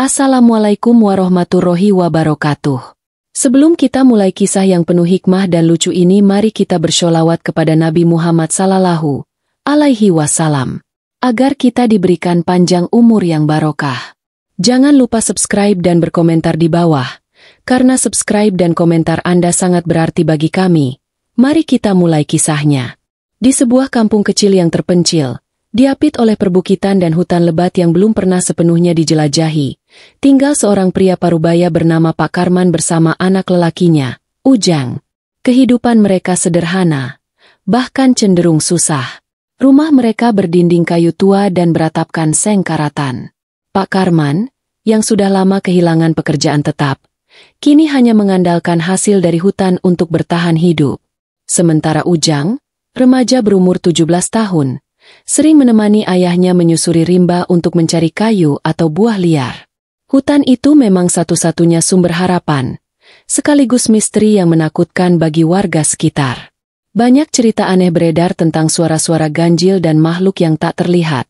Assalamualaikum warahmatullahi wabarakatuh. Sebelum kita mulai kisah yang penuh hikmah dan lucu ini, mari kita bersholawat kepada Nabi Muhammad sallallahu alaihi wasallam, agar kita diberikan panjang umur yang barokah. Jangan lupa subscribe dan berkomentar di bawah, karena subscribe dan komentar Anda sangat berarti bagi kami. Mari kita mulai kisahnya. Di sebuah kampung kecil yang terpencil, diapit oleh perbukitan dan hutan lebat yang belum pernah sepenuhnya dijelajahi, tinggal seorang pria parubaya bernama Pak Karman bersama anak lelakinya, Ujang. Kehidupan mereka sederhana, bahkan cenderung susah. Rumah mereka berdinding kayu tua dan beratapkan seng karatan. Pak Karman, yang sudah lama kehilangan pekerjaan tetap, kini hanya mengandalkan hasil dari hutan untuk bertahan hidup. Sementara Ujang, remaja berumur 17 tahun, sering menemani ayahnya menyusuri rimba untuk mencari kayu atau buah liar. Hutan itu memang satu-satunya sumber harapan, sekaligus misteri yang menakutkan bagi warga sekitar. Banyak cerita aneh beredar tentang suara-suara ganjil dan makhluk yang tak terlihat,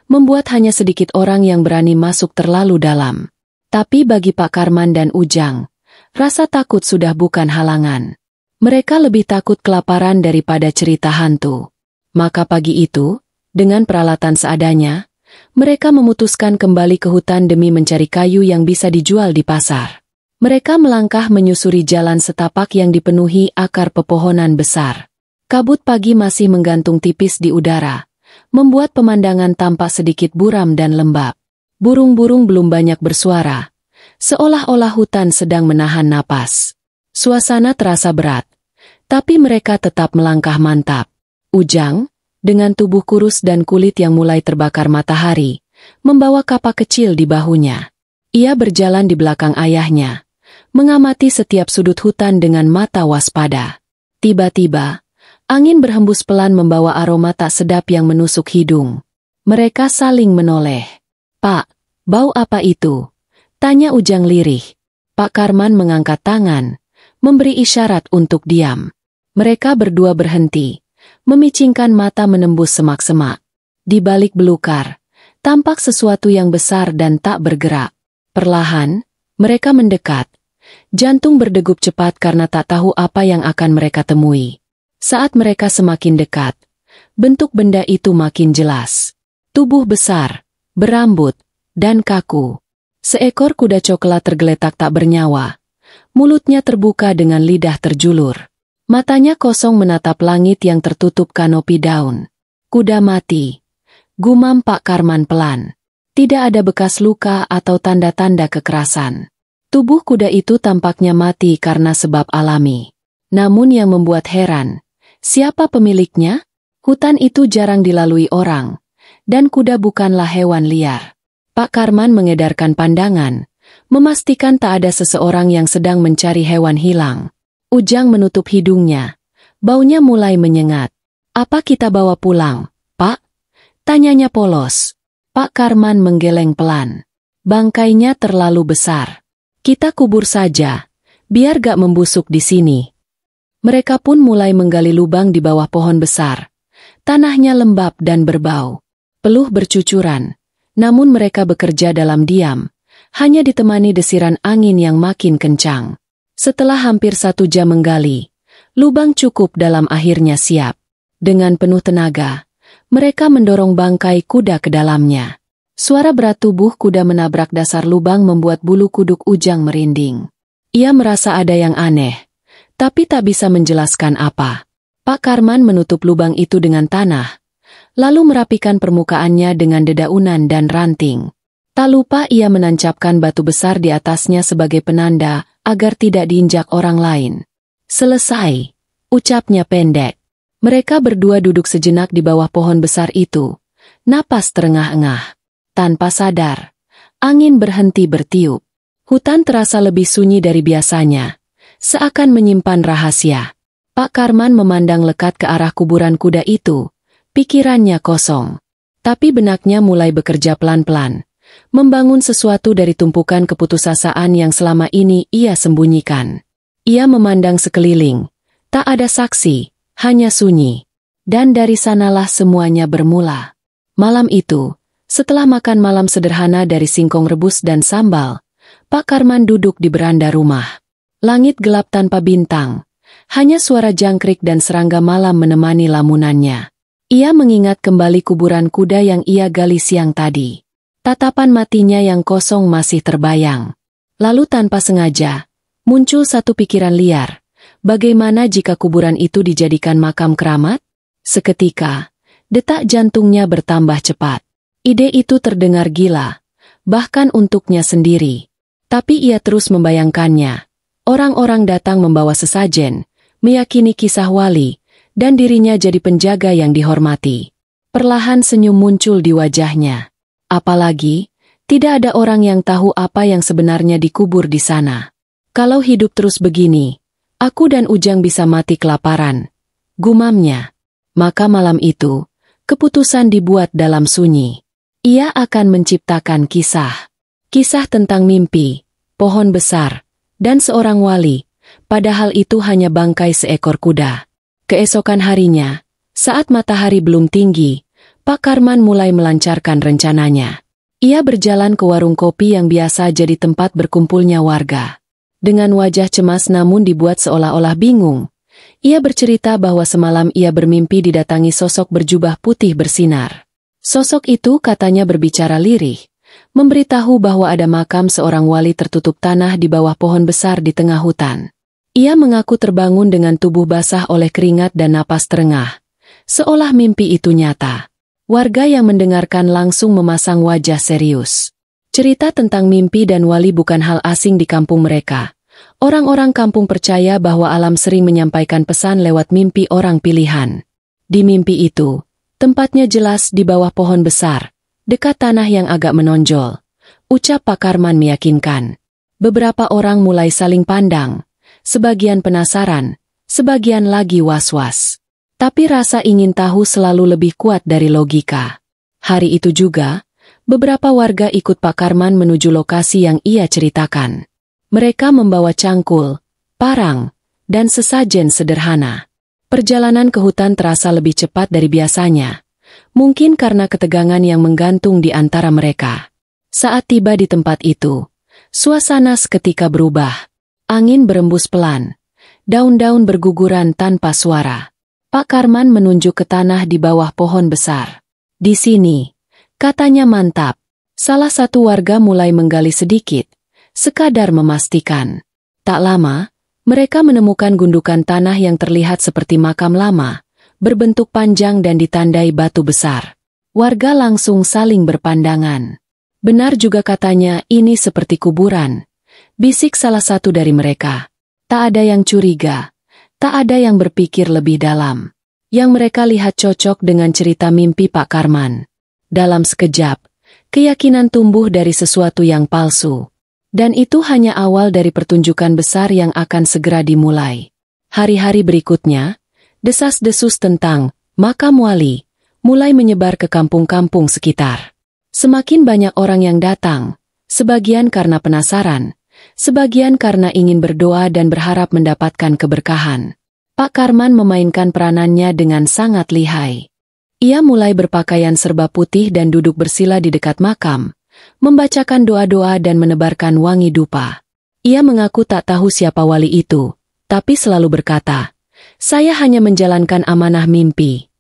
membuat hanya sedikit orang yang berani masuk terlalu dalam. Tapi bagi Pak Karman dan Ujang, rasa takut sudah bukan halangan. Mereka lebih takut kelaparan daripada cerita hantu. Maka pagi itu, dengan peralatan seadanya, mereka memutuskan kembali ke hutan demi mencari kayu yang bisa dijual di pasar. Mereka melangkah menyusuri jalan setapak yang dipenuhi akar pepohonan besar. Kabut pagi masih menggantung tipis di udara, membuat pemandangan tampak sedikit buram dan lembab. Burung-burung belum banyak bersuara, seolah-olah hutan sedang menahan napas. Suasana terasa berat, tapi mereka tetap melangkah mantap. Ujang, dengan tubuh kurus dan kulit yang mulai terbakar matahari, membawa kapak kecil di bahunya. Ia berjalan di belakang ayahnya, mengamati setiap sudut hutan dengan mata waspada. Tiba-tiba, angin berhembus pelan membawa aroma tak sedap yang menusuk hidung. Mereka saling menoleh. "Pak, bau apa itu?" tanya Ujang lirih. Pak Karman mengangkat tangan, memberi isyarat untuk diam. Mereka berdua berhenti, memicingkan mata menembus semak-semak. Di balik belukar, tampak sesuatu yang besar dan tak bergerak. Perlahan, mereka mendekat. Jantung berdegup cepat karena tak tahu apa yang akan mereka temui. Saat mereka semakin dekat, bentuk benda itu makin jelas. Tubuh besar, berambut, dan kaku. Seekor kuda coklat tergeletak tak bernyawa. Mulutnya terbuka dengan lidah terjulur. Matanya kosong menatap langit yang tertutup kanopi daun. "Kuda mati," gumam Pak Karman pelan. Tidak ada bekas luka atau tanda-tanda kekerasan. Tubuh kuda itu tampaknya mati karena sebab alami. Namun yang membuat heran, siapa pemiliknya? Hutan itu jarang dilalui orang, dan kuda bukanlah hewan liar. Pak Karman mengedarkan pandangan, memastikan tak ada seseorang yang sedang mencari hewan hilang. Ujang menutup hidungnya. Baunya mulai menyengat. "Apa kita bawa pulang, Pak?" tanyanya polos. Pak Karman menggeleng pelan. "Bangkainya terlalu besar. Kita kubur saja, biar gak membusuk di sini." Mereka pun mulai menggali lubang di bawah pohon besar. Tanahnya lembab dan berbau. Peluh bercucuran, namun mereka bekerja dalam diam, hanya ditemani desiran angin yang makin kencang. Setelah hampir 1 jam menggali, lubang cukup dalam akhirnya siap. Dengan penuh tenaga, mereka mendorong bangkai kuda ke dalamnya. Suara berat tubuh kuda menabrak dasar lubang membuat bulu kuduk Ujang merinding. Ia merasa ada yang aneh, tapi tak bisa menjelaskan apa. Pak Karman menutup lubang itu dengan tanah, lalu merapikan permukaannya dengan dedaunan dan ranting. Tak lupa ia menancapkan batu besar di atasnya sebagai penanda agar tidak diinjak orang lain. "Selesai," ucapnya pendek. Mereka berdua duduk sejenak di bawah pohon besar itu, napas terengah-engah. Tanpa sadar, angin berhenti bertiup. Hutan terasa lebih sunyi dari biasanya, seakan menyimpan rahasia. Pak Karman memandang lekat ke arah kuburan kuda itu, pikirannya kosong. Tapi benaknya mulai bekerja pelan-pelan, membangun sesuatu dari tumpukan keputusasaan yang selama ini ia sembunyikan. Ia memandang sekeliling, tak ada saksi, hanya sunyi. Dan dari sanalah semuanya bermula. Malam itu, Setelah makan malam sederhana dari singkong rebus dan sambal, Pak Karman duduk di beranda rumah. Langit gelap tanpa bintang, hanya suara jangkrik dan serangga malam menemani lamunannya. Ia mengingat kembali kuburan kuda yang ia gali siang tadi. Tatapan matinya yang kosong masih terbayang. Lalu tanpa sengaja, muncul satu pikiran liar. Bagaimana jika kuburan itu dijadikan makam keramat? Seketika, detak jantungnya bertambah cepat. Ide itu terdengar gila, bahkan untuknya sendiri. Tapi ia terus membayangkannya. Orang-orang datang membawa sesajen, meyakini kisah wali, dan dirinya jadi penjaga yang dihormati. Perlahan senyum muncul di wajahnya. Apalagi, tidak ada orang yang tahu apa yang sebenarnya dikubur di sana. Kalau hidup terus begini, aku dan Ujang bisa mati kelaparan, gumamnya. Maka malam itu, keputusan dibuat dalam sunyi. Ia akan menciptakan kisah. Kisah tentang mimpi, pohon besar, dan seorang wali, padahal itu hanya bangkai seekor kuda. Keesokan harinya, saat matahari belum tinggi, Pak Karman mulai melancarkan rencananya. Ia berjalan ke warung kopi yang biasa jadi tempat berkumpulnya warga. Dengan wajah cemas namun dibuat seolah-olah bingung, ia bercerita bahwa semalam ia bermimpi didatangi sosok berjubah putih bersinar. Sosok itu katanya berbicara lirih, memberitahu bahwa ada makam seorang wali tertutup tanah di bawah pohon besar di tengah hutan. Ia mengaku terbangun dengan tubuh basah oleh keringat dan napas terengah, seolah mimpi itu nyata. Warga yang mendengarkan langsung memasang wajah serius. Cerita tentang mimpi dan wali bukan hal asing di kampung mereka. Orang-orang kampung percaya bahwa alam sering menyampaikan pesan lewat mimpi orang pilihan. Di mimpi itu, tempatnya jelas di bawah pohon besar, dekat tanah yang agak menonjol. Ucap Pak Karman meyakinkan. Beberapa orang mulai saling pandang, sebagian penasaran, sebagian lagi was-was. Tapi rasa ingin tahu selalu lebih kuat dari logika. Hari itu juga, beberapa warga ikut Pak Karman menuju lokasi yang ia ceritakan. Mereka membawa cangkul, parang, dan sesajen sederhana. Perjalanan ke hutan terasa lebih cepat dari biasanya. Mungkin karena ketegangan yang menggantung di antara mereka. Saat tiba di tempat itu, suasana seketika berubah. Angin berembus pelan. Daun-daun berguguran tanpa suara. Pak Karman menunjuk ke tanah di bawah pohon besar. Di sini, katanya mantap. Salah satu warga mulai menggali sedikit, sekadar memastikan. Tak lama, mereka menemukan gundukan tanah yang terlihat seperti makam lama, berbentuk panjang dan ditandai batu besar. Warga langsung saling berpandangan. Benar juga katanya ini seperti kuburan. Bisik salah satu dari mereka. Tak ada yang curiga. Tak ada yang berpikir lebih dalam. Yang mereka lihat cocok dengan cerita mimpi Pak Karman. Dalam sekejap, keyakinan tumbuh dari sesuatu yang palsu. Dan itu hanya awal dari pertunjukan besar yang akan segera dimulai. Hari-hari berikutnya, desas-desus tentang makam wali mulai menyebar ke kampung-kampung sekitar. Semakin banyak orang yang datang, sebagian karena penasaran, sebagian karena ingin berdoa dan berharap mendapatkan keberkahan. Pak Karman memainkan peranannya dengan sangat lihai. Ia mulai berpakaian serba putih dan duduk bersila di dekat makam, membacakan doa-doa dan menebarkan wangi dupa. Ia mengaku tak tahu siapa wali itu, tapi selalu berkata, "Saya hanya menjalankan amanah mimpi."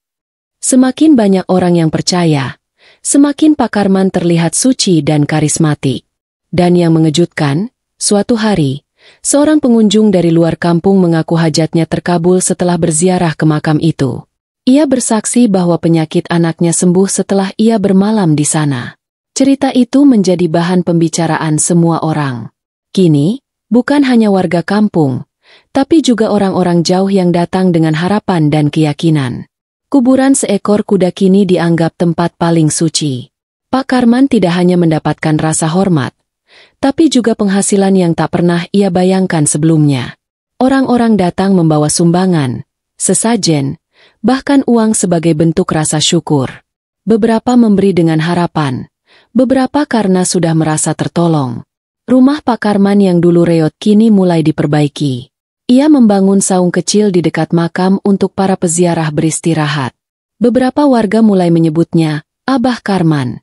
Semakin banyak orang yang percaya, semakin Pak Karman terlihat suci dan karismatik. Dan yang mengejutkan, suatu hari, seorang pengunjung dari luar kampung mengaku hajatnya terkabul setelah berziarah ke makam itu. Ia bersaksi bahwa penyakit anaknya sembuh setelah ia bermalam di sana. Cerita itu menjadi bahan pembicaraan semua orang. Kini, bukan hanya warga kampung, tapi juga orang-orang jauh yang datang dengan harapan dan keyakinan. Kuburan seekor kuda kini dianggap tempat paling suci. Pak Karman tidak hanya mendapatkan rasa hormat, tapi juga penghasilan yang tak pernah ia bayangkan sebelumnya. Orang-orang datang membawa sumbangan, sesajen, bahkan uang sebagai bentuk rasa syukur. Beberapa memberi dengan harapan, beberapa karena sudah merasa tertolong. Rumah Pak Karman yang dulu reot kini mulai diperbaiki. Ia membangun saung kecil di dekat makam untuk para peziarah beristirahat. Beberapa warga mulai menyebutnya Abah Karman,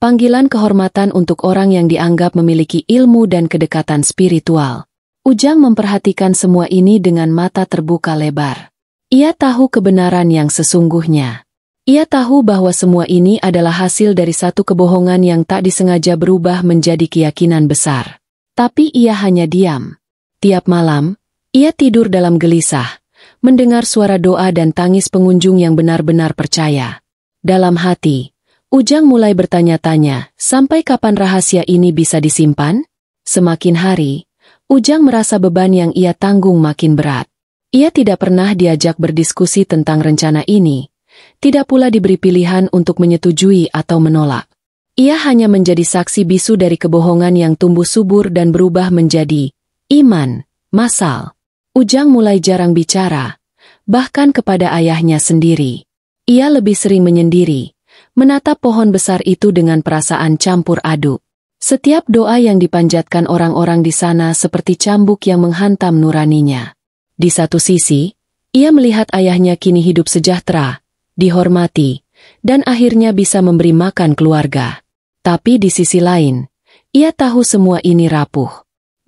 Panggilan kehormatan untuk orang yang dianggap memiliki ilmu dan kedekatan spiritual. Ujang memperhatikan semua ini dengan mata terbuka lebar. Ia tahu kebenaran yang sesungguhnya. Ia tahu bahwa semua ini adalah hasil dari satu kebohongan yang tak disengaja berubah menjadi keyakinan besar. Tapi ia hanya diam. Tiap malam, ia tidur dalam gelisah, mendengar suara doa dan tangis pengunjung yang benar-benar percaya. Dalam hati, Ujang mulai bertanya-tanya, sampai kapan rahasia ini bisa disimpan? Semakin hari, Ujang merasa beban yang ia tanggung makin berat. Ia tidak pernah diajak berdiskusi tentang rencana ini, tidak pula diberi pilihan untuk menyetujui atau menolak. Ia hanya menjadi saksi bisu dari kebohongan yang tumbuh subur dan berubah menjadi iman, masal. Ujang mulai jarang bicara, bahkan kepada ayahnya sendiri. Ia lebih sering menyendiri, menatap pohon besar itu dengan perasaan campur aduk. Setiap doa yang dipanjatkan orang-orang di sana seperti cambuk yang menghantam nuraninya. Di satu sisi, ia melihat ayahnya kini hidup sejahtera, dihormati, dan akhirnya bisa memberi makan keluarga. Tapi di sisi lain, ia tahu semua ini rapuh.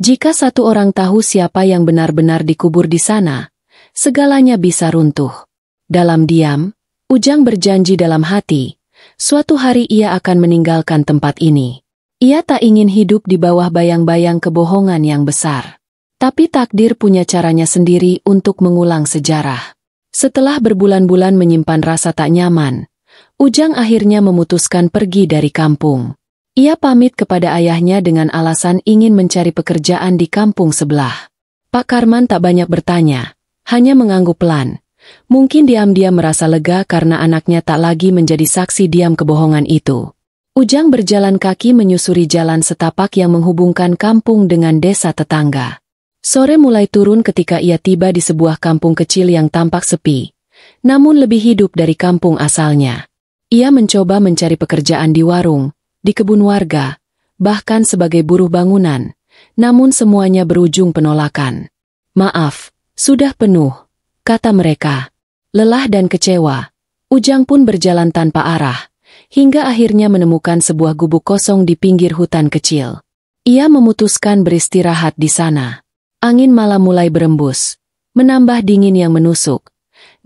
Jika satu orang tahu siapa yang benar-benar dikubur di sana, segalanya bisa runtuh. Dalam diam, Ujang berjanji dalam hati, suatu hari ia akan meninggalkan tempat ini. Ia tak ingin hidup di bawah bayang-bayang kebohongan yang besar. Tapi takdir punya caranya sendiri untuk mengulang sejarah. Setelah berbulan-bulan menyimpan rasa tak nyaman, Ujang akhirnya memutuskan pergi dari kampung. Ia pamit kepada ayahnya dengan alasan ingin mencari pekerjaan di kampung sebelah. Pak Karman tak banyak bertanya, hanya mengangguk pelan. Mungkin diam-diam merasa lega karena anaknya tak lagi menjadi saksi diam kebohongan itu. Ujang berjalan kaki menyusuri jalan setapak yang menghubungkan kampung dengan desa tetangga. Sore mulai turun ketika ia tiba di sebuah kampung kecil yang tampak sepi, namun lebih hidup dari kampung asalnya. Ia mencoba mencari pekerjaan di warung, di kebun warga, bahkan sebagai buruh bangunan, namun semuanya berujung penolakan. "Maaf, sudah penuh," kata mereka. Lelah dan kecewa, Ujang pun berjalan tanpa arah, hingga akhirnya menemukan sebuah gubuk kosong di pinggir hutan kecil. Ia memutuskan beristirahat di sana. Angin malam mulai berembus, menambah dingin yang menusuk.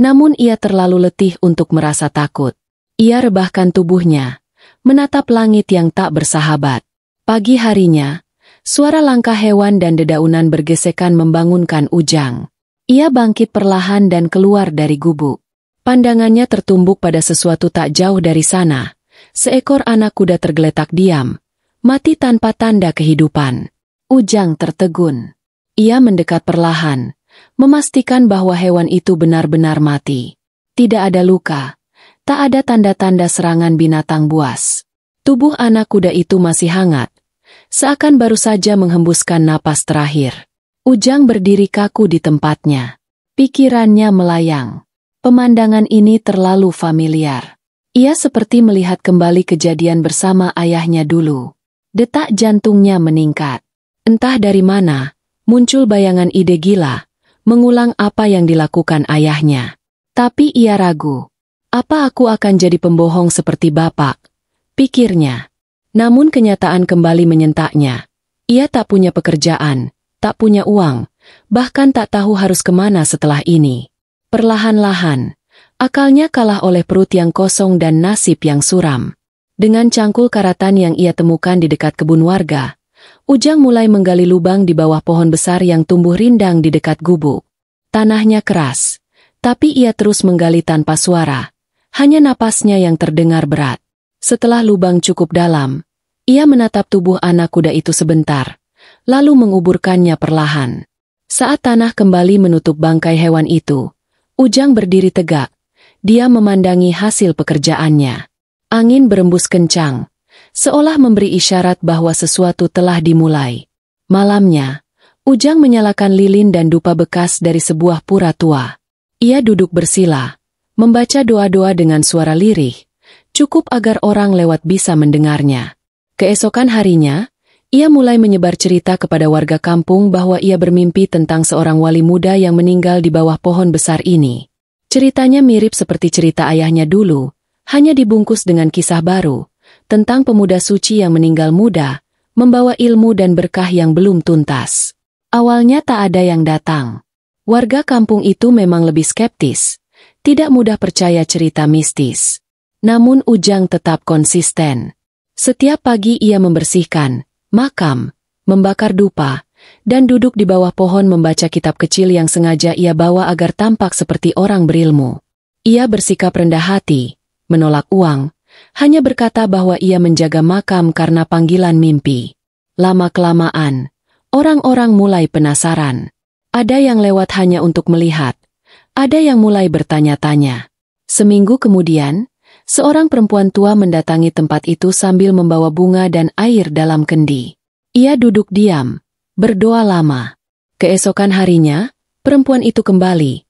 Namun ia terlalu letih untuk merasa takut. Ia rebahkan tubuhnya, menatap langit yang tak bersahabat. Pagi harinya, suara langkah hewan dan dedaunan bergesekan membangunkan Ujang. Ia bangkit perlahan dan keluar dari gubuk. Pandangannya tertumbuk pada sesuatu tak jauh dari sana. Seekor anak kuda tergeletak diam, mati tanpa tanda kehidupan. Ujang tertegun. Ia mendekat perlahan, memastikan bahwa hewan itu benar-benar mati. Tidak ada luka, tak ada tanda-tanda serangan binatang buas. Tubuh anak kuda itu masih hangat, seakan baru saja menghembuskan napas terakhir. Ujang berdiri kaku di tempatnya. Pikirannya melayang. Pemandangan ini terlalu familiar. Ia seperti melihat kembali kejadian bersama ayahnya dulu. Detak jantungnya meningkat. Entah dari mana, muncul bayangan ide gila, mengulang apa yang dilakukan ayahnya. Tapi ia ragu. Apa aku akan jadi pembohong seperti bapak? Pikirnya. Namun kenyataan kembali menyentaknya. Ia tak punya pekerjaan, tak punya uang, bahkan tak tahu harus kemana setelah ini. Perlahan-lahan, akalnya kalah oleh perut yang kosong dan nasib yang suram. Dengan cangkul karatan yang ia temukan di dekat kebun warga, Ujang mulai menggali lubang di bawah pohon besar yang tumbuh rindang di dekat gubuk. Tanahnya keras, tapi ia terus menggali tanpa suara, hanya napasnya yang terdengar berat. Setelah lubang cukup dalam, ia menatap tubuh anak kuda itu sebentar, lalu menguburkannya perlahan. Saat tanah kembali menutup bangkai hewan itu, Ujang berdiri tegak. Dia memandangi hasil pekerjaannya. Angin berembus kencang, seolah memberi isyarat bahwa sesuatu telah dimulai. Malamnya, Ujang menyalakan lilin dan dupa bekas dari sebuah pura tua. Ia duduk bersila, membaca doa-doa dengan suara lirih, cukup agar orang lewat bisa mendengarnya. Keesokan harinya, ia mulai menyebar cerita kepada warga kampung bahwa ia bermimpi tentang seorang wali muda yang meninggal di bawah pohon besar ini. Ceritanya mirip seperti cerita ayahnya dulu, hanya dibungkus dengan kisah baru, tentang pemuda suci yang meninggal muda, membawa ilmu dan berkah yang belum tuntas. Awalnya tak ada yang datang. Warga kampung itu memang lebih skeptis, tidak mudah percaya cerita mistis. Namun Ujang tetap konsisten. Setiap pagi ia membersihkan makam, membakar dupa, dan duduk di bawah pohon membaca kitab kecil yang sengaja ia bawa agar tampak seperti orang berilmu. Ia bersikap rendah hati, menolak uang, hanya berkata bahwa ia menjaga makam karena panggilan mimpi. Lama-kelamaan, orang-orang mulai penasaran. Ada yang lewat hanya untuk melihat, ada yang mulai bertanya-tanya. Seminggu kemudian, seorang perempuan tua mendatangi tempat itu sambil membawa bunga dan air dalam kendi. Ia duduk diam, berdoa lama. Keesokan harinya, perempuan itu kembali.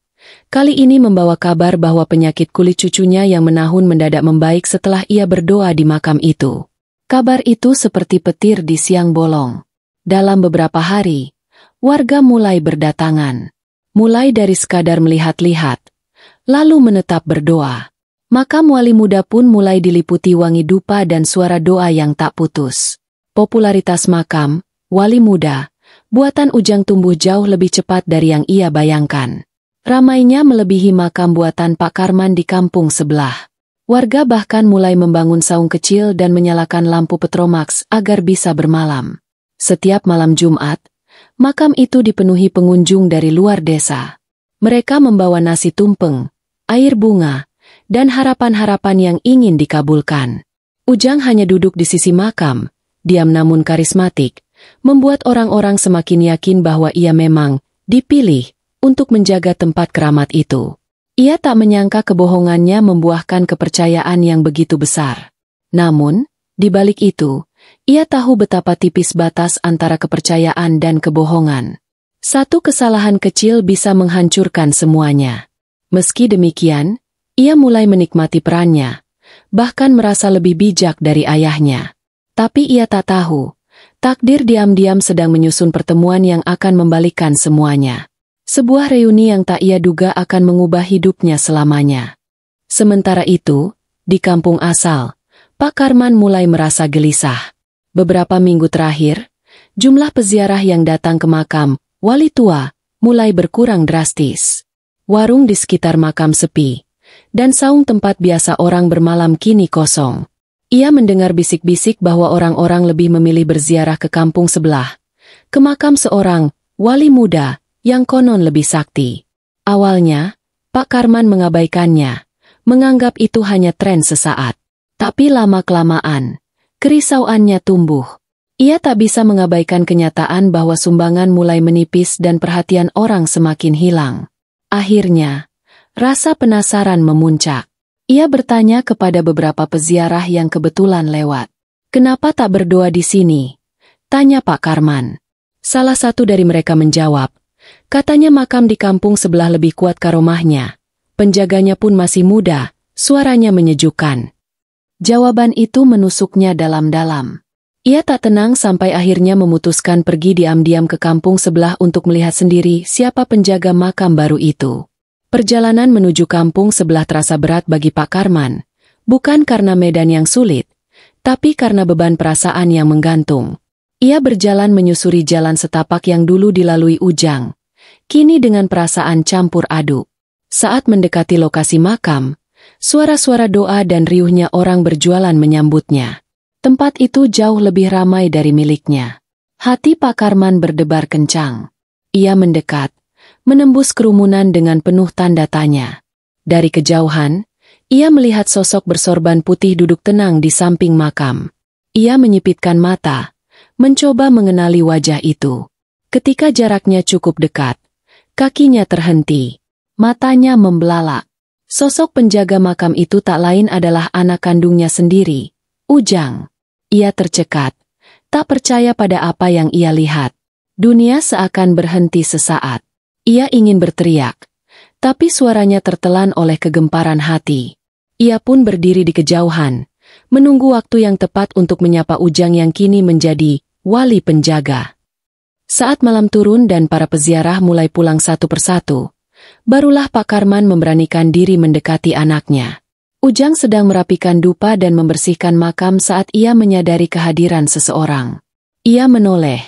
Kali ini membawa kabar bahwa penyakit kulit cucunya yang menahun mendadak membaik setelah ia berdoa di makam itu. Kabar itu seperti petir di siang bolong. Dalam beberapa hari, warga mulai berdatangan. Mulai dari sekadar melihat-lihat, lalu menetap berdoa. Makam wali muda pun mulai diliputi wangi dupa dan suara doa yang tak putus. Popularitas makam wali muda buatan Ujang tumbuh jauh lebih cepat dari yang ia bayangkan. Ramainya melebihi makam buatan Pak Karman di kampung sebelah. Warga bahkan mulai membangun saung kecil dan menyalakan lampu petromax agar bisa bermalam. Setiap malam Jumat, makam itu dipenuhi pengunjung dari luar desa. Mereka membawa nasi tumpeng, air bunga, dan harapan-harapan yang ingin dikabulkan. Ujang hanya duduk di sisi makam, diam namun karismatik, membuat orang-orang semakin yakin bahwa ia memang dipilih untuk menjaga tempat keramat itu. Ia tak menyangka kebohongannya membuahkan kepercayaan yang begitu besar. Namun, di balik itu, ia tahu betapa tipis batas antara kepercayaan dan kebohongan. Satu kesalahan kecil bisa menghancurkan semuanya. Meski demikian, ia mulai menikmati perannya, bahkan merasa lebih bijak dari ayahnya. Tapi ia tak tahu, takdir diam-diam sedang menyusun pertemuan yang akan membalikkan semuanya. Sebuah reuni yang tak ia duga akan mengubah hidupnya selamanya. Sementara itu, di kampung asal, Pak Karman mulai merasa gelisah. Beberapa minggu terakhir, jumlah peziarah yang datang ke makam wali tua mulai berkurang drastis. Warung di sekitar makam sepi, dan saung tempat biasa orang bermalam kini kosong. Ia mendengar bisik-bisik bahwa orang-orang lebih memilih berziarah ke kampung sebelah, ke makam seorang wali muda yang konon lebih sakti. Awalnya, Pak Karman mengabaikannya, menganggap itu hanya tren sesaat. Tapi lama-kelamaan, kerisauannya tumbuh. Ia tak bisa mengabaikan kenyataan bahwa sumbangan mulai menipis dan perhatian orang semakin hilang. Akhirnya, rasa penasaran memuncak. Ia bertanya kepada beberapa peziarah yang kebetulan lewat. "Kenapa tak berdoa di sini?" tanya Pak Karman. Salah satu dari mereka menjawab, katanya makam di kampung sebelah lebih kuat karomahnya. Penjaganya pun masih muda, suaranya menyejukkan. Jawaban itu menusuknya dalam-dalam. Ia tak tenang sampai akhirnya memutuskan pergi diam-diam ke kampung sebelah untuk melihat sendiri siapa penjaga makam baru itu. Perjalanan menuju kampung sebelah terasa berat bagi Pak Karman, bukan karena medan yang sulit, tapi karena beban perasaan yang menggantung. Ia berjalan menyusuri jalan setapak yang dulu dilalui Ujang, kini dengan perasaan campur aduk. Saat mendekati lokasi makam, suara-suara doa dan riuhnya orang berjualan menyambutnya. Tempat itu jauh lebih ramai dari miliknya. Hati Pak Karman berdebar kencang. Ia mendekat, menembus kerumunan dengan penuh tanda tanya. Dari kejauhan, ia melihat sosok bersorban putih duduk tenang di samping makam. Ia menyipitkan mata, mencoba mengenali wajah itu. Ketika jaraknya cukup dekat, kakinya terhenti, matanya membelalak. Sosok penjaga makam itu tak lain adalah anak kandungnya sendiri, Ujang. Ia tercekat, tak percaya pada apa yang ia lihat. Dunia seakan berhenti sesaat. Ia ingin berteriak, tapi suaranya tertelan oleh kegemparan hati. Ia pun berdiri di kejauhan, menunggu waktu yang tepat untuk menyapa Ujang yang kini menjadi wali penjaga. Saat malam turun dan para peziarah mulai pulang satu persatu, barulah Pak Karman memberanikan diri mendekati anaknya. Ujang sedang merapikan dupa dan membersihkan makam saat ia menyadari kehadiran seseorang. Ia menoleh,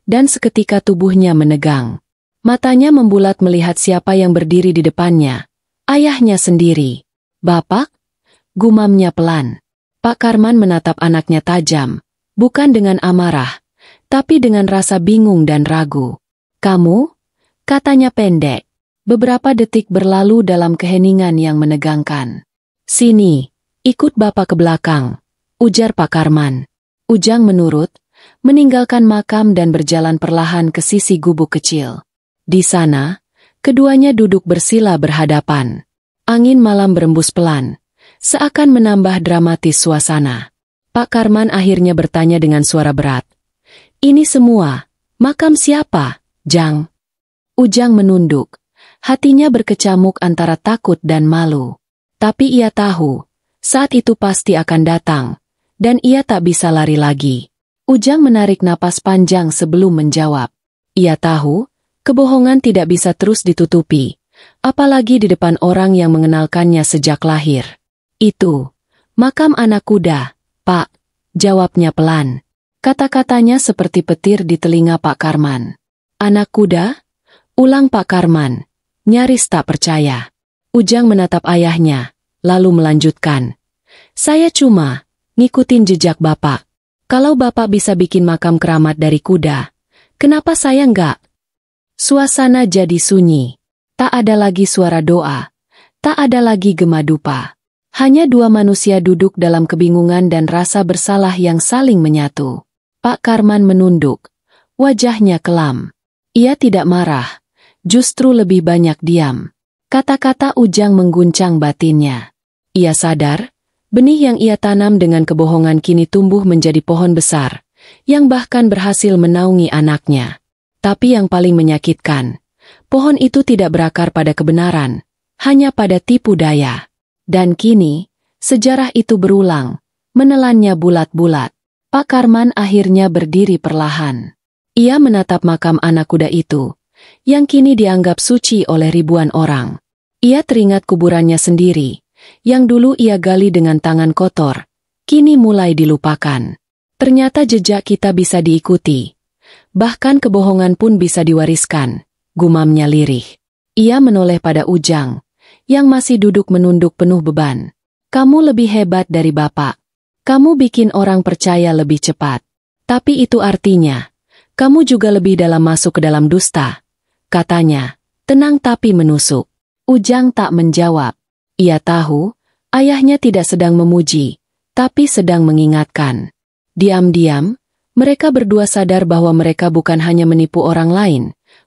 dan seketika tubuhnya menegang. Matanya membulat melihat siapa yang berdiri di depannya. Ayahnya sendiri. "Bapak?" gumamnya pelan. Pak Karman menatap anaknya tajam, bukan dengan amarah, tapi dengan rasa bingung dan ragu. "Kamu?" katanya pendek. Beberapa detik berlalu dalam keheningan yang menegangkan. "Sini, ikut Bapak ke belakang," ujar Pak Karman. Ujang menurut, meninggalkan makam dan berjalan perlahan ke sisi gubuk kecil. Di sana, keduanya duduk bersila berhadapan. Angin malam berembus pelan, seakan menambah dramatis suasana. Pak Karman akhirnya bertanya dengan suara berat. "Ini semua, makam siapa, Jang?" Ujang menunduk, hatinya berkecamuk antara takut dan malu. Tapi ia tahu, saat itu pasti akan datang, dan ia tak bisa lari lagi. Ujang menarik napas panjang sebelum menjawab. Ia tahu, kebohongan tidak bisa terus ditutupi, apalagi di depan orang yang mengenalkannya sejak lahir. "Itu, makam anak kuda, Pak," jawabnya pelan. Kata-katanya seperti petir di telinga Pak Karman. "Anak kuda?" ulang Pak Karman, nyaris tak percaya. Ujang menatap ayahnya, lalu melanjutkan. "Saya cuma ngikutin jejak Bapak. Kalau Bapak bisa bikin makam keramat dari kuda, kenapa saya enggak?" Suasana jadi sunyi. Tak ada lagi suara doa. Tak ada lagi gema dupa. Hanya dua manusia duduk dalam kebingungan dan rasa bersalah yang saling menyatu. Pak Karman menunduk. Wajahnya kelam. Ia tidak marah. Justru lebih banyak diam. Kata-kata Ujang mengguncang batinnya. Ia sadar, benih yang ia tanam dengan kebohongan kini tumbuh menjadi pohon besar, yang bahkan berhasil menaungi anaknya. Tapi yang paling menyakitkan, pohon itu tidak berakar pada kebenaran, hanya pada tipu daya. Dan kini, sejarah itu berulang, menelannya bulat-bulat. Pak Karman akhirnya berdiri perlahan. Ia menatap makam anak kuda itu, yang kini dianggap suci oleh ribuan orang. Ia teringat kuburannya sendiri, yang dulu ia gali dengan tangan kotor, kini mulai dilupakan. Ternyata jejak kita bisa diikuti. Bahkan kebohongan pun bisa diwariskan, gumamnya lirih. Ia menoleh pada Ujang, yang masih duduk menunduk penuh beban. "Kamu lebih hebat dari Bapak. Kamu bikin orang percaya lebih cepat. Tapi itu artinya, kamu juga lebih dalam masuk ke dalam dusta," katanya, tenang tapi menusuk. Ujang tak menjawab. Ia tahu, ayahnya tidak sedang memuji, tapi sedang mengingatkan. Diam-diam, mereka berdua sadar bahwa mereka bukan hanya menipu orang lain,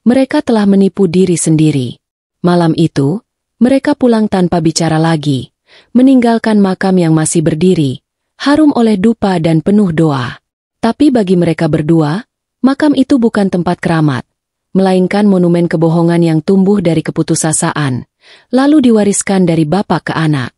mereka telah menipu diri sendiri. Malam itu, mereka pulang tanpa bicara lagi, meninggalkan makam yang masih berdiri, harum oleh dupa dan penuh doa. Tapi bagi mereka berdua, makam itu bukan tempat keramat, melainkan monumen kebohongan yang tumbuh dari keputusasaan, lalu diwariskan dari bapak ke anak.